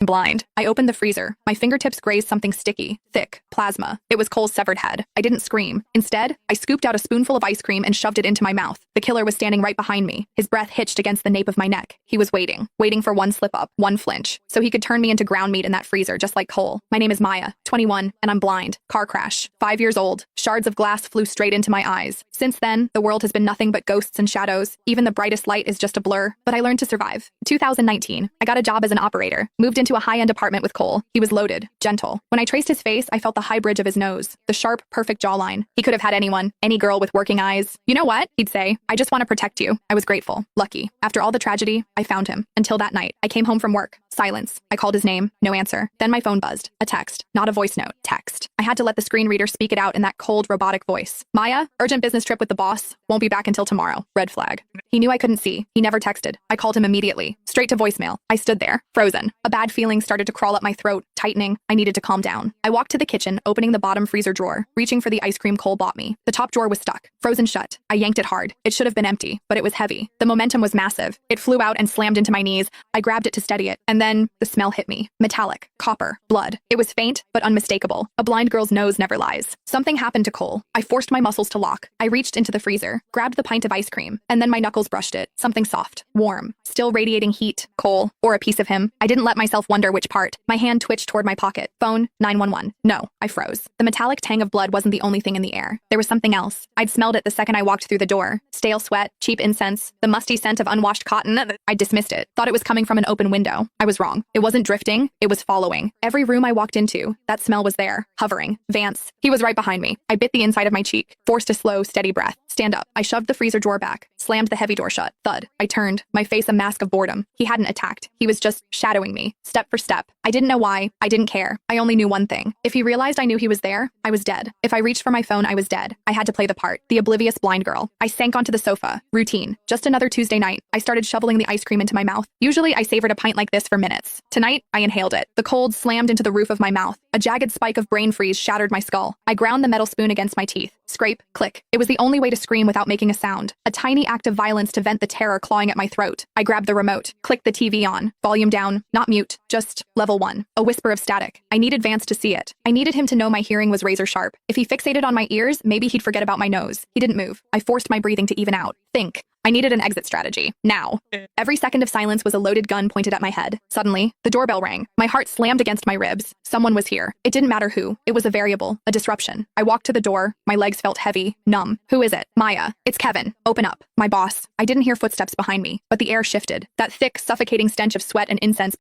Blind. I opened the freezer. My fingertips grazed something sticky, thick, plasma. It was Cole's severed head. I didn't scream. Instead, I scooped out a spoonful of ice cream and shoved it into my mouth. The killer was standing right behind me, his breath hitched against the nape of my neck. He was waiting for one slip up, one flinch, so he could turn me into ground meat in that freezer just like Cole. My name is Maya, 21, and I'm blind. Car crash. 5 years old. Shards of glass flew straight into my eyes. Since then, the world has been nothing but ghosts and shadows. Even the brightest light is just a blur, but I learned to survive. 2019. I got a job as an operator. Moved into a high-end apartment with Cole. He was loaded, gentle. When I traced his face, I felt the high bridge of his nose, the sharp, perfect jawline. He could have had anyone, any girl with working eyes. You know what? He'd say, I just want to protect you. I was grateful, lucky. After all the tragedy, I found him. Until that night, I came home from work. Silence. I called his name. No answer. Then my phone buzzed. A text. Not a voice note. Text. I had to let the screen reader speak it out in that cold, robotic voice. Maya, urgent business trip with the boss. Won't be back until tomorrow. Red flag. He knew I couldn't see. He never texted. I called him immediately. Straight to voicemail. I stood there, frozen. A bad feeling started to crawl up my throat, tightening. I needed to calm down. I walked to the kitchen, opening the bottom freezer drawer, reaching for the ice cream Cole bought me. The top drawer was stuck, frozen shut. I yanked it hard. It should have been empty, but it was heavy. The momentum was massive. It flew out and slammed into my knees. I grabbed it to steady it, and then the smell hit me. Metallic, copper, blood. It was faint, but unmistakable. A blind girl's nose never lies. Something happened to Cole. I forced my muscles to lock. I reached into the freezer, grabbed the pint of ice cream, and then my knuckles brushed it. Something soft, warm, still radiating heat. Cole, or a piece of him. I didn't let myself wonder which part. My hand twitched toward my pocket. Phone, 911. No, I froze. The metallic tang of blood wasn't the only thing in the air. There was something else. I'd smelled it the second I walked through the door. Stale sweat, cheap incense, the musty scent of unwashed cotton. I dismissed it. Thought it was coming from an open window. I was wrong. It wasn't drifting. It was following. Every room I walked into, that smell was there, hovering. Vance. He was right behind me. I bit the inside of my cheek, forced a slow, steady breath. Stand up. I shoved the freezer drawer back, slammed the heavy door shut. Thud. I turned, my face a mask of boredom. He hadn't attacked. He was just shadowing me, step for step. I didn't know why. I didn't care. I only knew one thing. If he realized I knew he was there, I was dead. If I reached for my phone, I was dead. I had to play the part. The oblivious blind girl. I sank onto the sofa. Routine. Just another Tuesday night. I started shoveling the ice cream into my mouth. Usually, I savored a pint like this for minutes. Tonight, I inhaled it. The cold slammed into the roof of my mouth. A jagged spike of brain freeze shattered my skull. I ground the metal spoon against my teeth. Scrape, click. It was the only way to scream without making a sound. A tiny act of violence to vent the terror clawing at my throat. I grabbed the remote, clicked the TV on, volume down, not mute, just level 1. A whisper of static. I needed Vance to see it. I needed him to know my hearing was razor sharp. If he fixated on my ears, maybe he'd forget about my nose. He didn't move. I forced my breathing to even out. Think. I needed an exit strategy. Now. Every second of silence was a loaded gun pointed at my head. Suddenly, the doorbell rang. My heart slammed against my ribs. Someone was here. It didn't matter who. It was a variable, a disruption. I walked to the door. My legs felt heavy, numb. Who is it? Maya. It's Kevin. Open up. My boss. I didn't hear footsteps behind me, but the air shifted. That thick, suffocating stench of sweat and incense